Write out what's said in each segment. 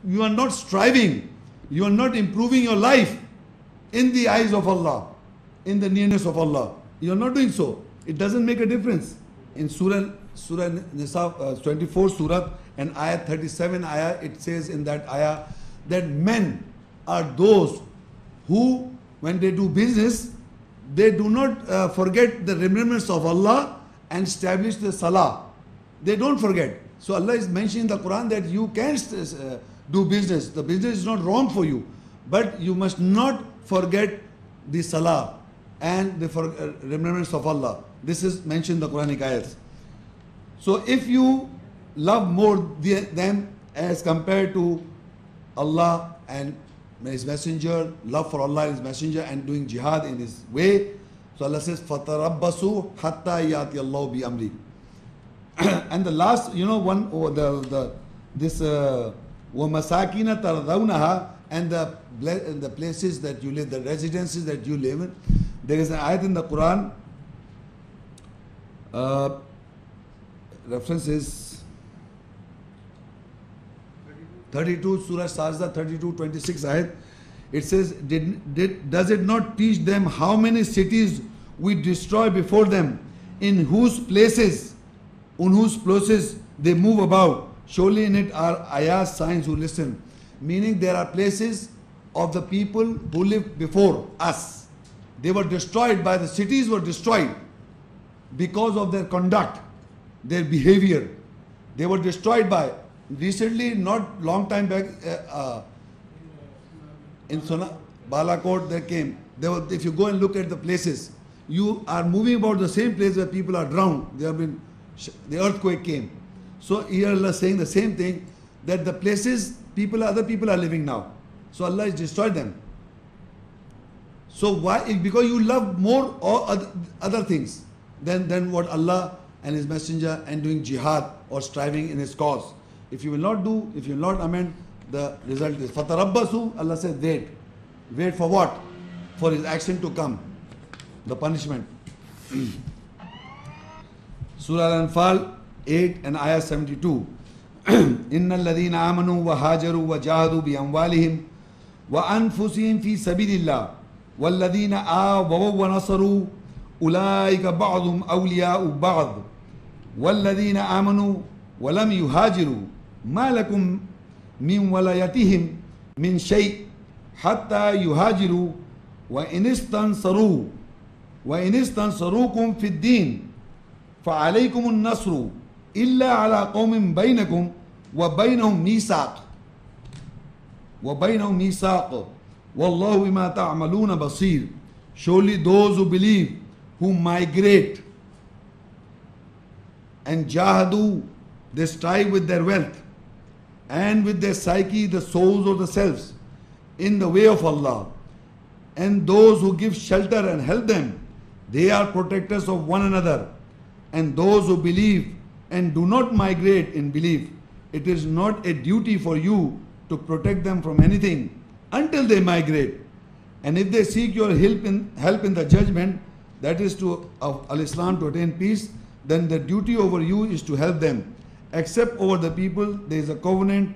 you are not striving, you are not improving your life in the eyes of Allah, in the nearness of Allah. You are not doing so. It doesn't make a difference. In Surah Nisa, 24 Surah and Ayah 37 Ayah, it says in that Ayah that men are those who, when they do business, they do not forget the remembrance of Allah and establish the Salah. They don't forget. So Allah is mentioning in the Quran that you can do business. The business is not wrong for you, but you must not forget the Salah and the remembrance of Allah. This is mentioned in the Quranic ayats. So if you love more them as compared to Allah and His Messenger, love for Allah and His Messenger, and doing jihad in His way, so Allah says, فَتَرَبَّصُوا حَتَّى يَأْتِيَ اللَّهُ بِأَمْرِهِ. And the last, one, this وَمَسَاكِنَ تَرْضَوْنَهَا, and the places that you live, the residences that you live in. There is an ayat in the Quran, reference is 32, Surah Sajda 32:26 ayat. It says, does it not teach them how many cities we destroy before them, in whose places they move about? Surely in it are ayahs, signs who listen. Meaning there are places of the people who lived before us. They were destroyed, the cities were destroyed because of their conduct, their behavior. They were destroyed by, recently, not long time back, in Balakot they came. If you go and look at the places, you are moving about the same place where people are drowned. The earthquake came. So here Allah is saying the same thing, that the places other people are living now. So Allah has destroyed them. So why? Because you love more or other things than what Allah and His Messenger and doing jihad or striving in His cause. If you will not do, if you will not amend, the result is fatarabbasu. Allah says wait. Wait for what? For His action to come, the punishment. Surah Al-Anfal 8 and Ayah 72. إن الذين آمنوا وهاجروا وجاهدوا بأموالهم وأنفسهم في سبيل الله والذين آووا ونصروا أولئك بعضهم أولياء بعض والذين آمنوا ولم يهاجروا ما لكم من ولايتهم من شيء حتى يهاجروا وإن استنصروكم في الدين فعليكم النصر إلا على قوم بينكم وبينهم ميثاق والله بما تعملون بصير. Surely those who believe, who migrate and jahadu, they strive with their wealth and with their psyche, the souls or the selves, in the way of Allah, and those who give shelter and help them, they are protectors of one another. And those who believe and do not migrate in belief, it is not a duty for you to protect them from anything until they migrate. And if they seek your help in the judgment, that is to al-Islam, to attain peace, then the duty over you is to help them. Except over the people, there is a covenant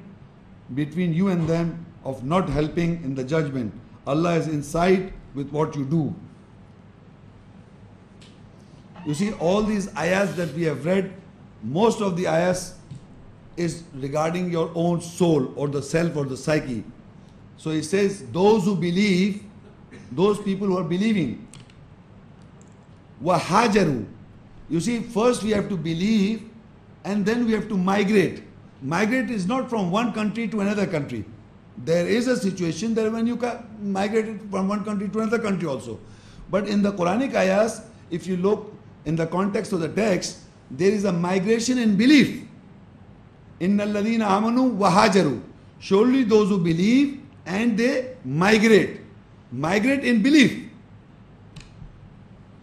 between you and them of not helping in the judgment. Allah is in sight with what you do. You see, all these ayahs that we have read, most of the ayahs is regarding your own soul or the self or the psyche. So he says, those who believe, those people who are believing, wahajaru. You see, first we have to believe and then we have to migrate. Migrate is not from one country to another country. There is a situation that when you migrate from one country to another country also. But in the Quranic ayahs, if you look in the context of the text, there is a migration in belief. Innal ladina amanu wahajaru. Surely those who believe and they migrate. Migrate in belief.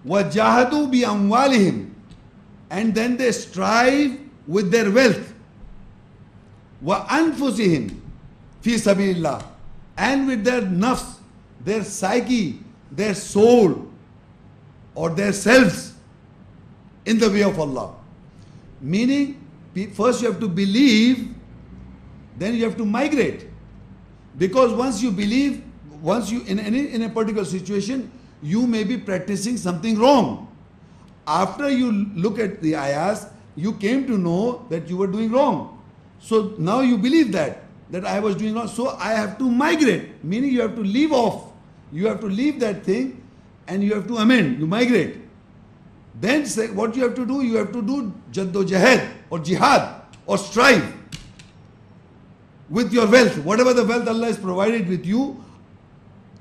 Wajahadu bi amwalihim. And then they strive with their wealth. Wa anfusihim fi sabilillah. And with their nafs, their psyche, their soul, or their selves in the way of Allah. Meaning, first you have to believe, then you have to migrate. Because once you believe, once you in a particular situation, you may be practicing something wrong. After you look at the ayahs, you came to know that you were doing wrong. So now you believe that I was doing wrong. So I have to migrate, meaning you have to leave off. You have to leave that thing and you have to amend, you migrate. Then say, what you have to do? You have to do jihad or jihad or strive with your wealth. Whatever the wealth Allah has provided with you,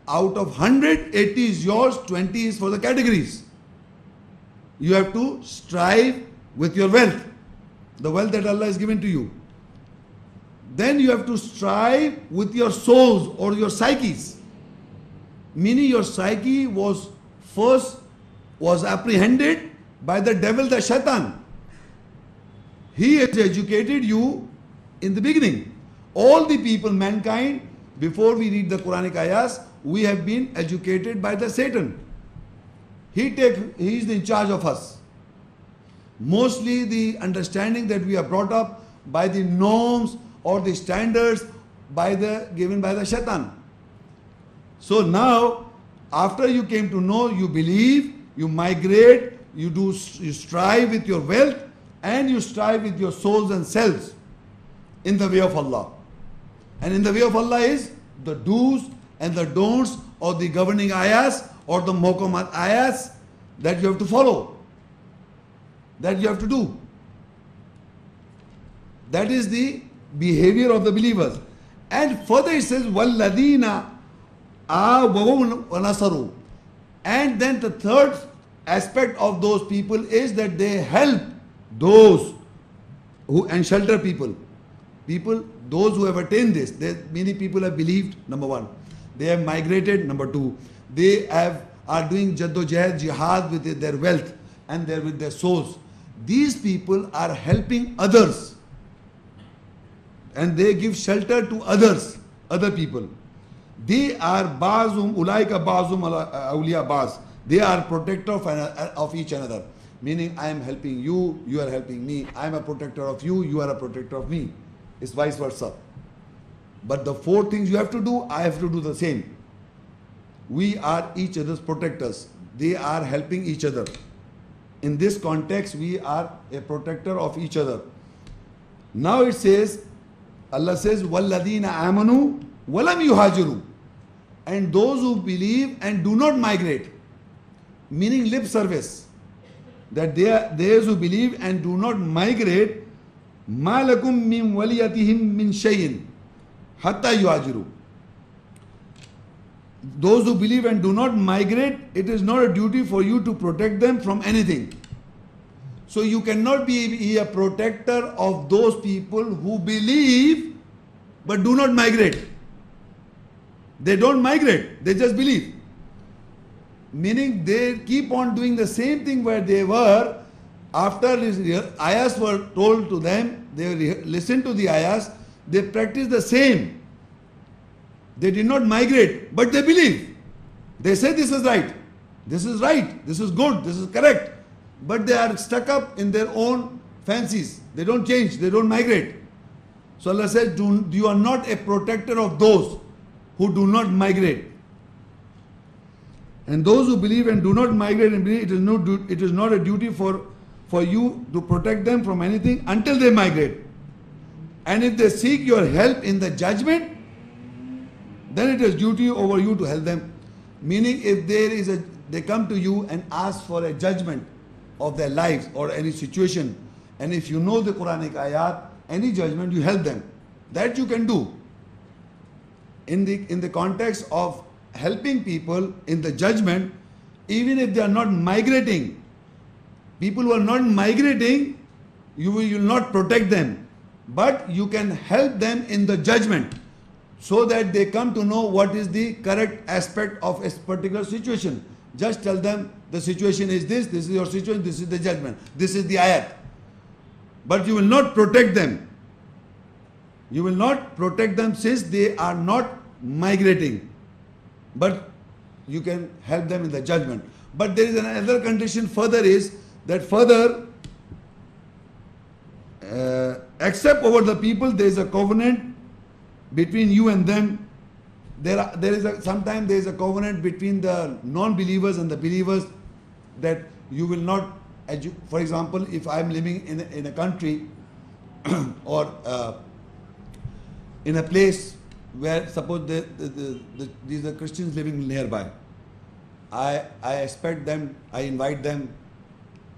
out of 100, 80 is yours, 20 is for the categories. You have to strive with your wealth, the wealth that Allah has given to you. Then you have to strive with your souls or your psyches. Meaning your psyche was apprehended by the devil, the shaitan. He has educated you in the beginning. All the people, mankind, before we read the Quranic ayahs, we have been educated by the Satan. He is in charge of us. Mostly the understanding that we are brought up by the norms or the standards given by the shaitan. So now, after you came to know, you believe, you migrate, you strive with your wealth, and you strive with your souls and selves in the way of Allah. And in the way of Allah is the do's and the don'ts, or the governing ayahs or the muhkamat ayahs that you have to follow, that you have to do. That is the behavior of the believers. And further it says, وَالَّذِينَ آوَوْا وَنَصَرُوا. And then the third aspect of those people is that they help those who and shelter people. Those who have attained this. Many people have believed, number one. They have migrated, number two. They are doing jihad with their wealth and with their souls. These people are helping others. And they give shelter to others, other people. They are ba'zum, ulaika ba'zum awliya ba'z. They are protector of each another. Meaning, I am helping you, you are helping me. I am a protector of you, you are a protector of me. It's vice versa. But the four things you have to do, I have to do the same. We are each other's protectors. They are helping each other. In this context, we are a protector of each other. Now it says, Allah says, وَالَّذِينَ آمَنُوا وَلَمْ يُهَاجِرُوا. And those who believe and do not migrate, meaning lip service, that they are those who believe and do not migrate, مَا لَكُمْ مِنْ وَلِيَتِهِمْ مِنْ شَيْءٍ حَتَّى يُهَاجِرُوا. Those who believe and do not migrate, it is not a duty for you to protect them from anything. So you cannot be a protector of those people who believe but do not migrate. They don't migrate, they just believe. Meaning they keep on doing the same thing where they were. After ayahs were told to them, they listened to the ayahs, they practice the same. They did not migrate, but they believe. They say this is right, this is right, this is good, this is correct. But they are stuck up in their own fancies. They don't change, they don't migrate. So Allah says, you are not a protector of those who do not migrate. And those who believe and do not migrate and believe, it is not a duty for you to protect them from anything until they migrate. And if they seek your help in the judgment, then it is duty over you to help them. Meaning, if they come to you and ask for a judgment of their lives or any situation, and if you know the Quranic ayat, any judgment, you help them. That you can do. In the context of helping people in the judgment, even if they are not migrating, people who are not migrating, you will not protect them, but you can help them in the judgment so that they come to know what is the correct aspect of a particular situation. Just tell them the situation is this is your situation, this is the judgment, this is the ayat. But you will not protect them. You will not protect them since they are not migrating. But you can help them in the judgment. But there is another condition further is that further, except over the people, there is a covenant between you and them sometimes there is a covenant between the non-believers and the believers that you will not, for example, if I am living in a country or in a place where suppose these are Christians living nearby, I expect them, I invite them,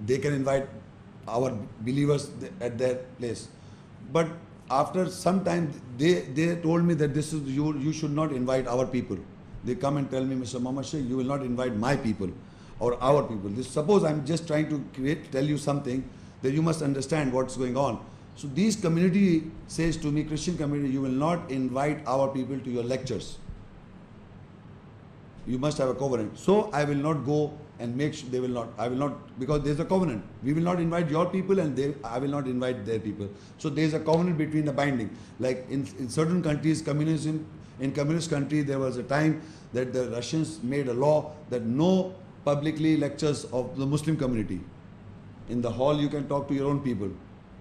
they can invite our believers at their place. But after some time, they told me that this is you should not invite our people. They come and tell me, Mr. Muhammad Shaikh, you will not invite my people or our people. Suppose I'm just trying to tell you something that you must understand what's going on. So this community says to me, Christian community, you will not invite our people to your lectures. You must have a covenant. So I will not go and make sure they will not. I will not, because there's a covenant. We will not invite your people and I will not invite their people. So there's a covenant between the binding. Like in certain countries, in communist country, there was a time that the Russians made a law that no publicly lectures of the Muslim community. In the hall, you can talk to your own people.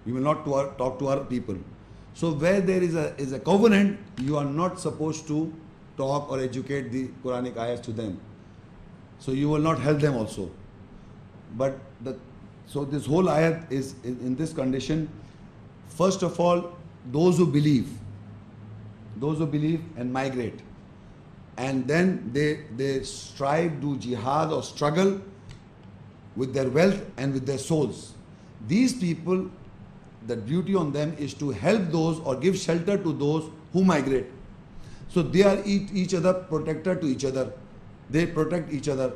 You will not talk to our people. So where there is a covenant, you are not supposed to talk or educate the Quranic ayahs to them. So you will not help them also. But so this whole ayat is in this condition. First of all, those who believe and migrate, and then they strive, do jihad or struggle with their wealth and with their souls. These people, the duty on them is to help those or give shelter to those who migrate. So they are each other protector to each other. They protect each other.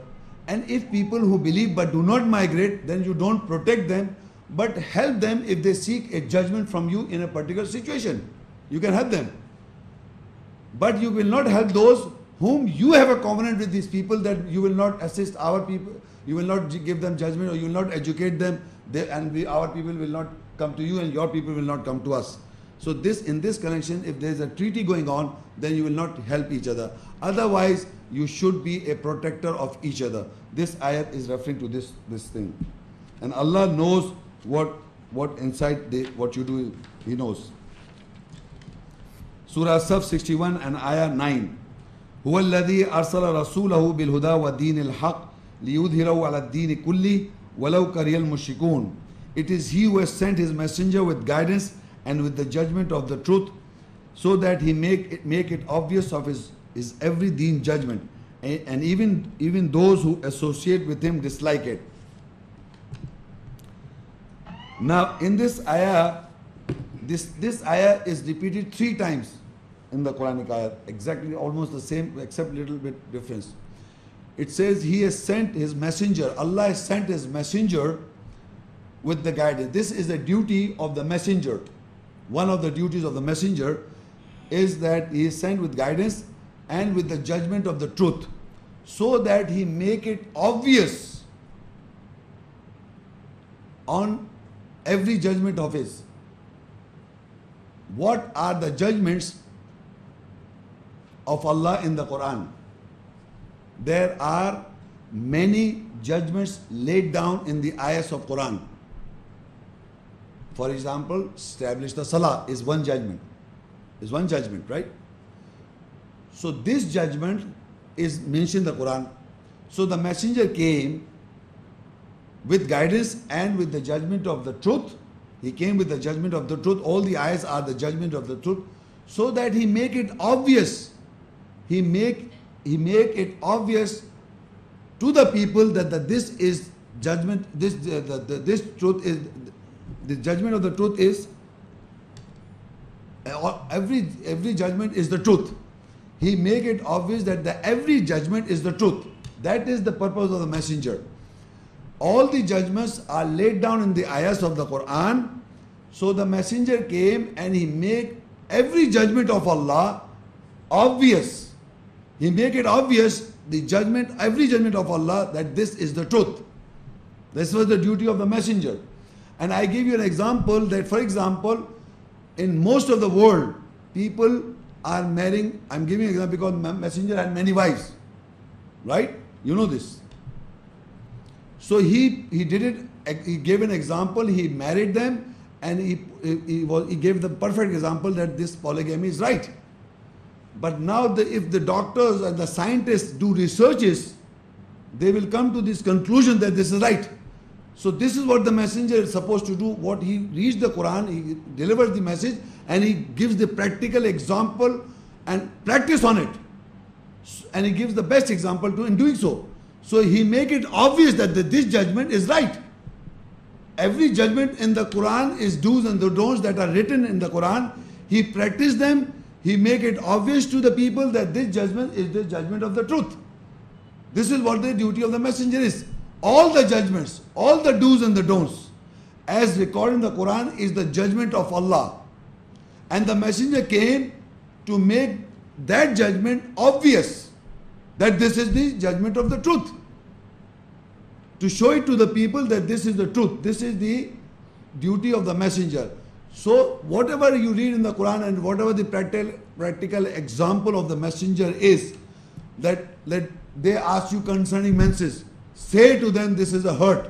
And if people who believe but do not migrate, then you don't protect them, but help them if they seek a judgment from you in a particular situation. You can help them. But you will not help those whom you have a covenant with these people that you will not assist our people, you will not give them judgment, or you will not educate them, our people will not come to you and your people will not come to us. So in this connection, if there is a treaty going on, then you will not help each other. Otherwise, you should be a protector of each other. This ayat is referring to this thing. And Allah knows what inside what you do, He knows. Surah Saf 61 and ayah 9. هو الذي أرسل رسوله بالهدى ودين الحق ليظهره على الدين كله ولو كره المشركون. It is He who has sent His messenger with guidance and with the judgment of the truth, so that He make it obvious of his every deen judgment, and even those who associate with Him dislike it. Now in this ayah, this ayah is repeated 3 times in the Quranic ayah, exactly almost the same except little bit difference. It says He has sent His messenger, Allah has sent His messenger with the guidance. This is the duty of the messenger. One of the duties of the messenger is that he is sent with guidance and with the judgment of the truth, so that he make it obvious on every judgment of his. What are the judgments of Allah in the Quran? There are many judgments laid down in the ayahs of Quran. For example, establish the salah is one judgment. Is one judgment, right? So this judgment is mentioned in the Quran. So the messenger came with guidance and with the judgment of the truth. He came with the judgment of the truth. All the ayahs are the judgment of the truth, so that he make it obvious. He make it obvious to the people that this is judgment. This truth is the judgment of the truth is every judgment is the truth. He make it obvious that every judgment is the truth. That is the purpose of the messenger. All the judgments are laid down in the ayahs of the Quran. So the messenger came and he made every judgment of Allah obvious. He make it obvious, every judgment of Allah, that this is the truth. This was the duty of the messenger. And I give you an example that, for example, in most of the world, people are marrying. I'm giving an example because messenger had many wives, right? You know this. So he did it. He gave an example. He married them, and he gave the perfect example that this polygamy is right. But now if the doctors and the scientists do researches, they will come to this conclusion that this is right. So this is what the messenger is supposed to do. What he reads the Quran, he delivers the message, and he gives the practical example and practice on it. And he gives the best example in doing so. So he make it obvious that this judgment is right. Every judgment in the Quran is do's and the don'ts that are written in the Quran. He practice them. He make it obvious to the people that this judgment is the judgment of the truth. This is what the duty of the messenger is. All the judgments, all the do's and the don'ts, as recorded in the Quran, is the judgment of Allah. And the messenger came to make that judgment obvious, that this is the judgment of the truth. To show it to the people that this is the truth. This is the duty of the messenger. So whatever you read in the Quran and whatever the practical example of the messenger is, that they ask you concerning menses, say to them this is a hurt.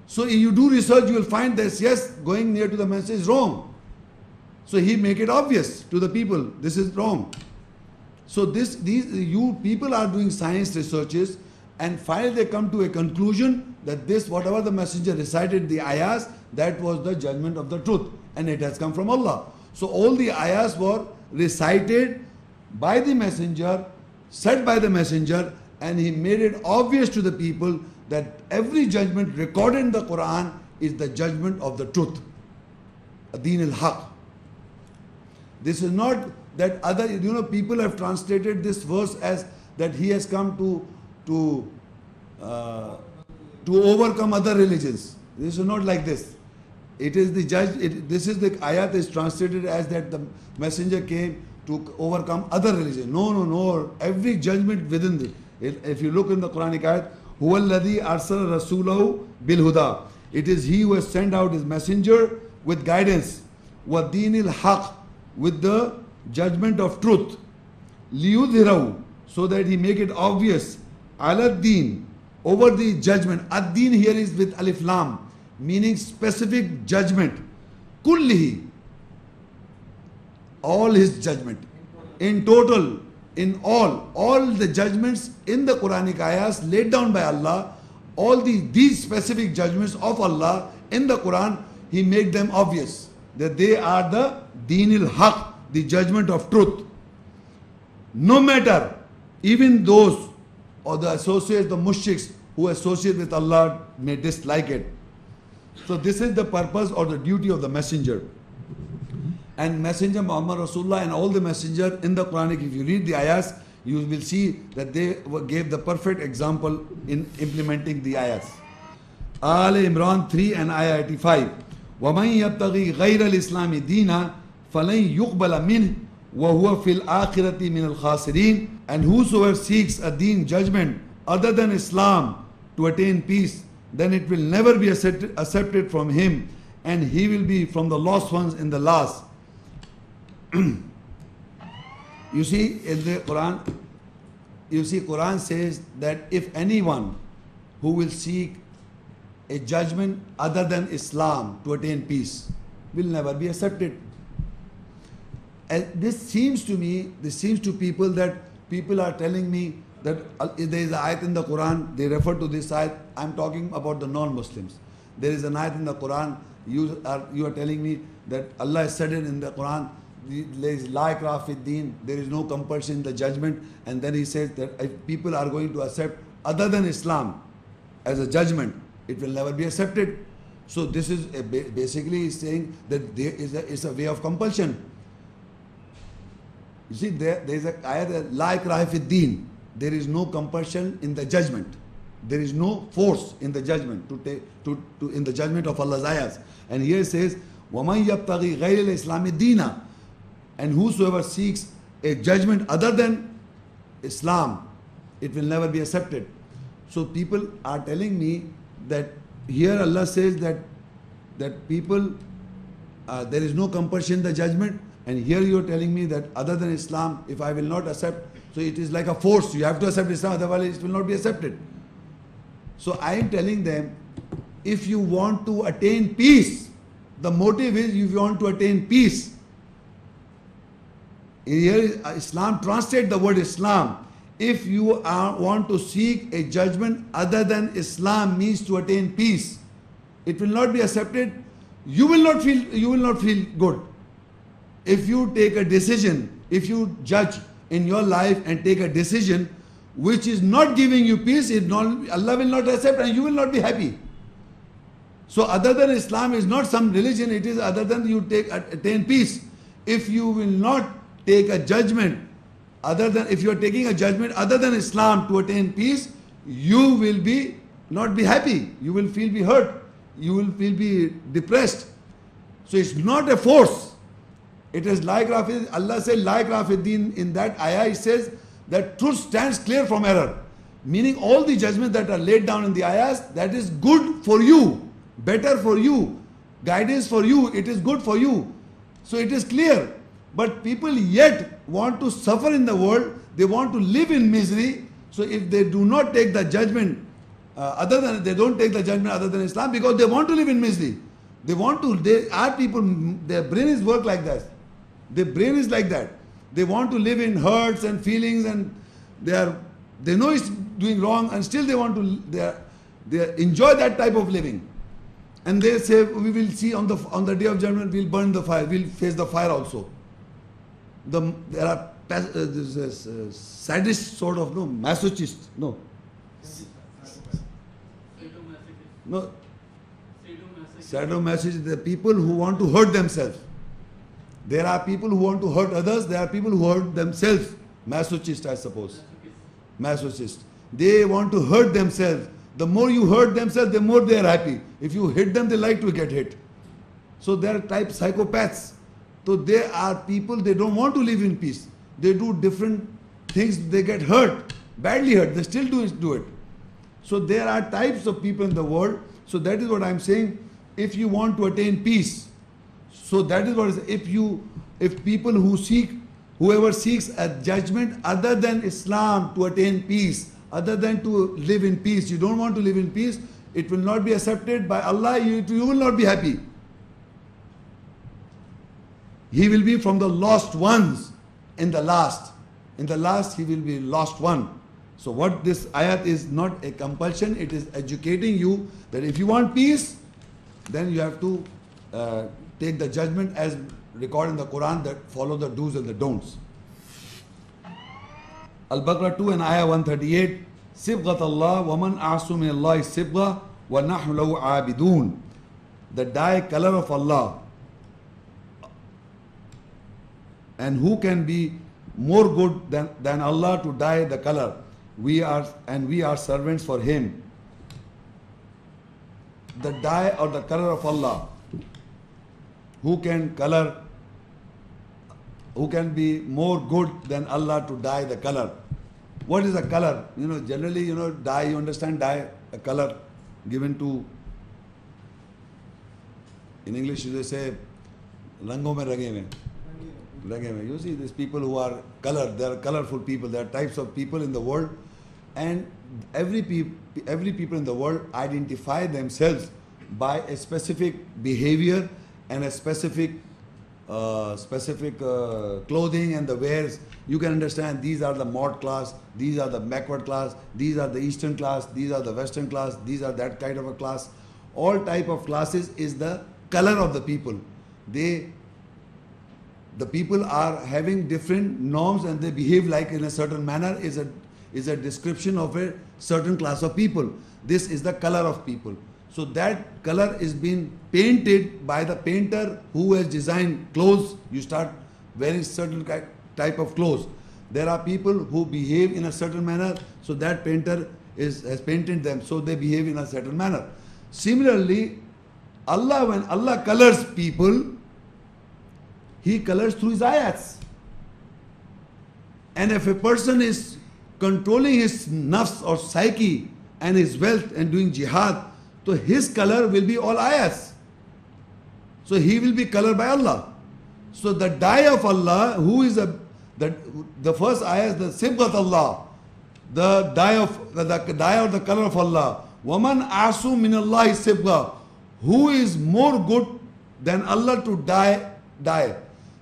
So if you do research, you will find this, yes, going near to the menses is wrong. So he make it obvious to the people, this is wrong. So you people are doing science researches, and finally they come to a conclusion that this, whatever the messenger recited, the ayahs, that was the judgment of the truth, and it has come from Allah. So all the ayahs were recited by the messenger, said by the messenger, and he made it obvious to the people that every judgment recorded in the Quran is the judgment of the truth. Adeen al-Haq. This is not that other, people have translated this verse as that he has come to overcome other religions. This is not like this. It is the this is the ayat is translated as that the messenger came to overcome other religions. No. Every judgment within the, if you look in the Quranic ayat, huwa alladhi arsala rasulahu bil huda. It is he who has sent out his messenger with guidance. Wa deenil haq, with the judgment of truth. Liyudhirahu, so that he make it obvious. Al-Din, over the judgment. Ad-Din here is with Alif Lam, meaning specific judgment. Kullihi, all his judgment. In total, in all the judgments in the Quranic ayahs laid down by Allah, all these specific judgments of Allah in the Quran, he made them obvious. That they are the Deenil Haq, the judgment of truth. No matter, even those or the associates, the mushriks who associate with Allah may dislike it. So this is the purpose or the duty of the messenger. And Messenger Muhammad Rasulullah and all the messenger in the Quranic, if you read the ayahs, you will see that they gave the perfect example in implementing the ayahs. Al Imran 3 and ayah 85. وَمَنْ يَبْتَغِي غَيْرَ الْإِسْلَامِ دِينًا فَلَنْ يُقْبَلَ مِنْهُ وَهُوَ فِي الْآخِرَةِ مِنَ الْخَاسِرِينَ. And whosoever seeks a deen judgment other than Islam to attain peace, then it will never be accepted from him, and he will be from the lost ones in the last. You see, in the Quran, Quran says that if anyone who will seek a judgment other than Islam to attain peace will never be accepted. And this seems to people that people are telling me that there is an ayat in the Quran, they refer to this ayat. I'm talking about the non-Muslims. There is an ayat in the Quran, you are telling me that Allah has said it in the Quran, there is la ikraha fi deen, there is no compulsion in the judgment, and then he says that if people are going to accept other than Islam as a judgment, it will never be accepted. So this is basically saying that there is a way of compulsion. You see, there is a ayat, la ikraha fi deen. There is no compulsion in the judgment. There is no force in the judgment in the judgment of Allah's ayahs. And here it says, وَمَنْ يَبْتَغِي غَيْرَ الْإِسْلَامِ دِينًا. And whosoever seeks a judgment other than Islam, it will never be accepted. So people are telling me that here Allah says that people, there is no compulsion in the judgment, and here you are telling me that other than Islam, if I will not accept, so it is like a force. You have to accept Islam, otherwise it will not be accepted. So I am telling them, if you want to attain peace, the motive is you want to attain peace. Here Islam, translate the word Islam. If you want to seek a judgment other than Islam means to attain peace, it will not be accepted. You will not feel good. If you take a decision, if you judge in your life and take a decision which is not giving you peace, Allah will not accept and you will not be happy. So other than Islam is not some religion, it is other than you attain peace. If you will not take a judgment if you are taking a judgment other than Islam to attain peace, you will not be happy. You will be hurt. You will be depressed. So it's not a force. It is like Allah said, like Rafiddin in that ayah, it says that truth stands clear from error. Meaning all the judgments that are laid down in the ayahs, that is good for you, better for you, guidance for you, it is good for you. So it is clear. But people yet want to suffer in the world, they want to live in misery. So if they do not take the judgment they don't take the judgment other than Islam because they want to live in misery. They are people, their brain is work like that. Their brain is like that. They want to live in hurts and feelings, and they know it's doing wrong, and still they enjoy that type of living. And they say, we will see on the day of judgment, we'll burn the fire, we'll face the fire also. There are sadist sort of, masochist, sadomasochist, the people who want to hurt themselves. There are people who want to hurt others, there are people who hurt themselves. Masochist, I suppose. Masochist. They want to hurt themselves. The more you hurt themselves, the more they are happy. If you hit them, they like to get hit. So they are type psychopaths. So they are people, they don't want to live in peace. They do different things, they get hurt, badly hurt, they still do it. So there are types of people in the world. So that is what I am saying. If you want to attain peace, so that is what if people whoever seeks a judgment other than Islam to attain peace, other than to live in peace, you don't want to live in peace, it will not be accepted by Allah, you will not be happy. He will be from the lost ones in the last. In the last, he will be lost one. So what this ayat is not a compulsion, it is educating you that if you want peace, then you have to take the judgment as recorded in the Quran, that follow the do's and the don'ts. Al-Baqarah 2 and ayah 138, Sibghat Allah wa man a'su min Allahi sibgha wa nahnu lahu abidun. The dye color of Allah. And who can be more good than Allah to dye the color? We are servants for Him. The dye or the color of Allah. Who can be more good than Allah to dye the color? What is a color? Generally, dye, you understand dye, a color given to, in English you say, rango mein rage mein. You see these people who are colored, they are colorful people, there are types of people in the world, and every people in the world identify themselves by a specific behavior and a specific clothing and the wares. You can understand these are the mod class, these are the backward class, these are the eastern class, these are the western class, these are that kind of a class. All type of classes is the color of the people. The people are having different norms and they behave like in a certain manner is a description of a certain class of people. This is the color of people. So that color is being painted by the painter who has designed clothes. You start wearing certain type of clothes. There are people who behave in a certain manner, so that painter has painted them, so they behave in a certain manner. Similarly, Allah, when Allah colors people, He colors through His ayats. And if a person is controlling his nafs or psyche and his wealth and doing jihad, so his color will be all ayats. So he will be colored by Allah. So the dye of Allah, who is the first ayah is the Sibghat Allah, the dye or the color of Allah. Waman asu min Allahi sibgha. Who is more good than Allah to dye?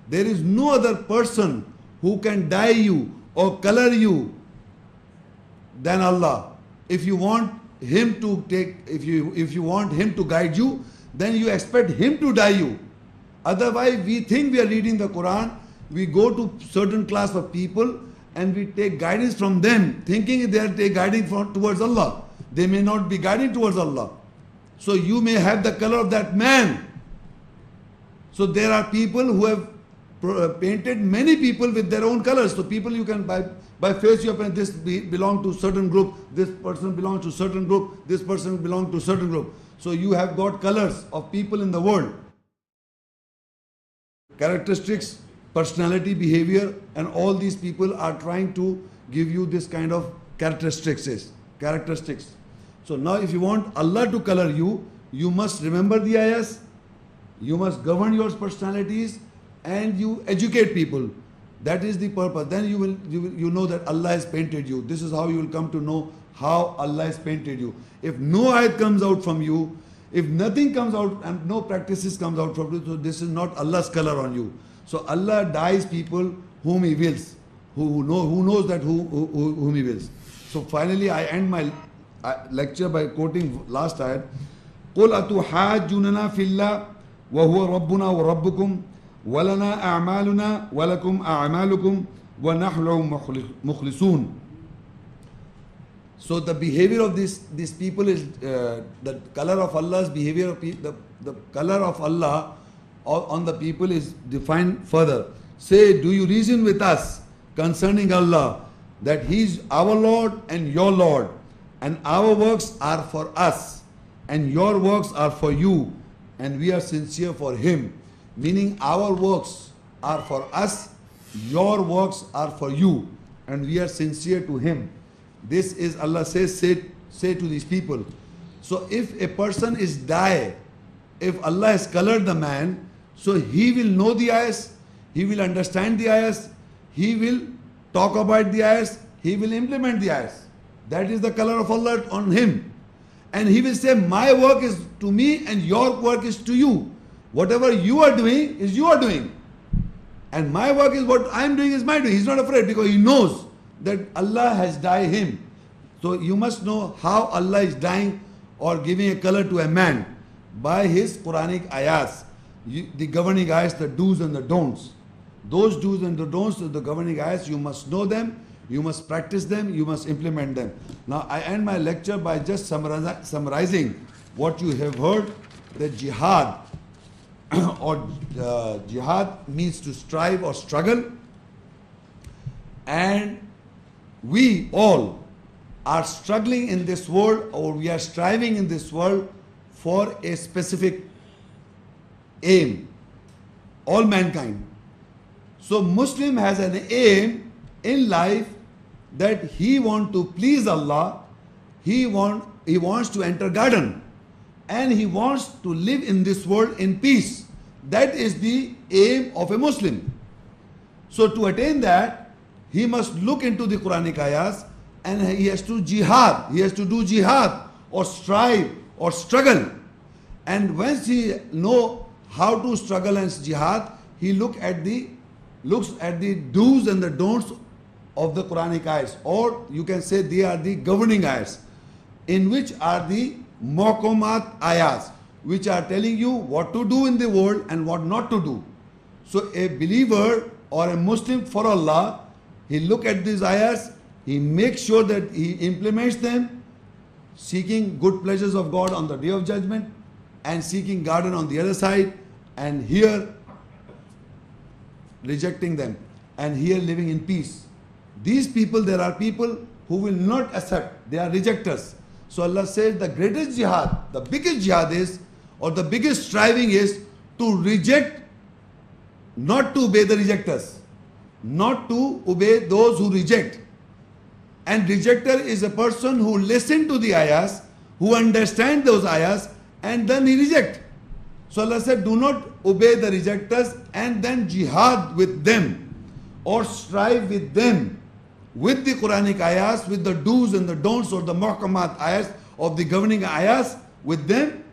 There is no other person who can dye you or color you than Allah. If you want him to if you want him to guide you, then you expect him to dye you. Otherwise, we think we are reading the Quran, we go to certain class of people and we take guidance from them, thinking they are guiding towards Allah. They may not be guiding towards Allah. So you may have the color of that man. So there are people who have painted many people with their own colors. So people you can by face you have this belong to certain group, this person belongs to certain group, this person belongs to certain group. So you have got colors of people in the world. Characteristics, personality, behavior, and all these people are trying to give you this kind of characteristics. So now if you want Allah to color you, you must remember the ayahs, you must govern your personalities, and you educate people. That is the purpose. Then you know that Allah has painted you. This is how you will come to know how Allah has painted you. If no ayat comes out from you, if nothing comes out and no practices comes out from you, so this is not Allah's color on you. So Allah dyes people whom He wills, who knows that whom He wills. So finally I end my lecture by quoting last ayat. قُلْ أَتُحَاجُّونَنَا فِي اللَّهِ وَهُوَ رَبُّنَا وَرَبُّكُمْ وَلَنَا أَعْمَالُنَا وَلَكُمْ أَعْمَالُكُمْ وَنَحْنُ لَهُ مُخْلِصُونَ. So the behavior of these people is the color of Allah's behavior of the color of Allah on the people is defined further. Say, do you reason with us concerning Allah that He is our Lord and your Lord, and our works are for us and your works are for you, and we are sincere for Him. Meaning our works are for us, your works are for you, and we are sincere to Him. This is Allah says, say to these people. So if a person is die, if Allah has colored the man, so he will know the ayahs, he will understand the ayahs, he will talk about the ayahs, he will implement the ayahs. That is the color of Allah on him. And he will say, my work is to me and your work is to you. Whatever you are doing is you are doing. And my work is what I am doing is my doing. He's not afraid because he knows that Allah has dyed him. So you must know how Allah is dying or giving a color to a man by his Quranic ayahs. The governing ayahs, the do's and the don'ts. Those do's and the don'ts of the governing ayahs, you must know them, you must practice them, you must implement them. Now I end my lecture by just summarizing what you have heard, that jihad or jihad means to strive or struggle, and we all are struggling in this world, or we are striving in this world for a specific aim, all mankind. So Muslim has an aim in life that he wants to please Allah, he wants to enter garden, and he wants to live in this world in peace. That is the aim of a Muslim. So to attain that, he must look into the Quranic ayahs and he has to jihad. He has to do jihad or strive or struggle. And once he know how to struggle and jihad, he looks at the do's and the don'ts of the Quranic ayahs, or you can say they are the governing ayahs, in which are the muhkamat ayahs, which are telling you what to do in the world and what not to do. So a believer or a Muslim for Allah, he look at these ayahs, he makes sure that he implements them, seeking good pleasures of God on the day of judgment and seeking garden on the other side, and here rejecting them, and here living in peace. These people, there are people who will not accept, they are rejectors. So Allah says the greatest jihad, the biggest jihad is, or the biggest striving is to reject, not to obey the rejectors, not to obey those who reject. And rejector is a person who listen to the ayahs, who understand those ayahs, and then he reject. So Allah said, do not obey the rejectors and then jihad with them or strive with them with the Quranic ayahs, with the do's and the don'ts or the muhkamat ayahs of the governing ayahs with them.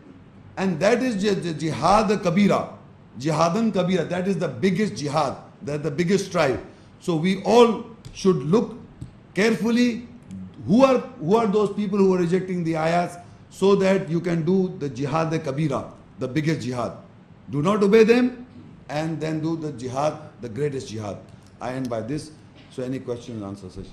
And that is jihad kabira, jihadan kabira. That is the biggest jihad, that the biggest strive. So we all should look carefully who are those people who are rejecting the ayahs, so that you can do the jihad kabira, the biggest jihad. Do not obey them, and then do the jihad, the greatest jihad. I end by this. So any questions and answers?